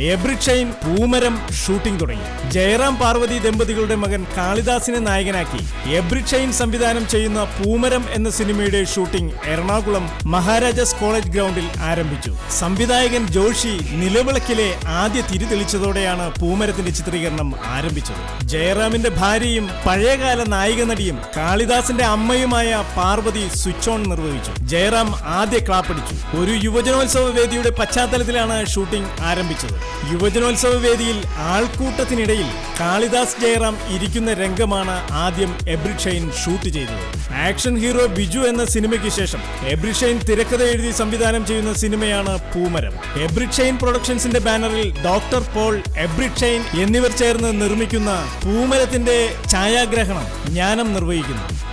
Abrid Shine Poomaram shooting തുടങ്ങി. ജയറാം പാർവതി ദമ്പതികളുടെ മകൻ കാളിദാസിനെ നായകനാക്കി എബ്രിഡ് ഷൈൻ സംവിധാനം ചെയ്യുന്ന പൂമരം എന്ന സിനിമയുടെ ഷൂട്ടിംഗ് എറണാകുളം മഹാരാജാസ് കോളേജ് ഗ്രൗണ്ടിൽ ആരംഭിച്ചു. സംവിധായകൻ ജോഷി നിലവിളക്കിലെ ആദ്യ തിരി തെളിച്ചതോടെയാണ് പൂമരത്തിന്റെ ചിത്രീകരണം ആരംഭിച്ചത്. ജയറാമിന്റെ ഭാര്യയും പഴയകാല നായിക നടിയും കാളിദാസിന്റെ അമ്മയുമായ പാർവതി സ്വിച്ച് ഓൺ നിർവഹിച്ചു. ജയറാം ആദ്യ ക്ലാപ്പടിച്ചു. ഒരു യുവജനോത്സവ വേദിയുടെ പശ്ചാത്തലത്തിലാണ് ഷൂട്ടിംഗ് ആരംഭിച്ചത്. യുവജനോത്സവ വേദിയിൽ ആൾക്കൂട്ടത്തിനിടയിൽ കാളിദാസ് ജയറാം ഇരിക്കുന്ന രംഗമാണ് ആദ്യം എബ്രിഡ് ഷൈൻ ഷൂട്ട് ചെയ്തത്. ആക്ഷൻ ഹീറോ ബിജു എന്ന സിനിമയ്ക്ക് ശേഷം എബ്രിഡ് ഷൈൻ തിരക്കഥ എഴുതി സംവിധാനം ചെയ്യുന്ന സിനിമയാണ് പൂമരം. എബ്രിഡ് ഷൈൻ പ്രൊഡക്ഷൻസിന്റെ ബാനറിൽ ഡോക്ടർ പോൾ, എബ്രിഡ് ഷൈൻ എന്നിവർ ചേർന്ന് നിർമ്മിക്കുന്ന പൂമരത്തിന്റെ ഛായാഗ്രഹണം ജ്ഞാനം നിർവഹിക്കുന്നു.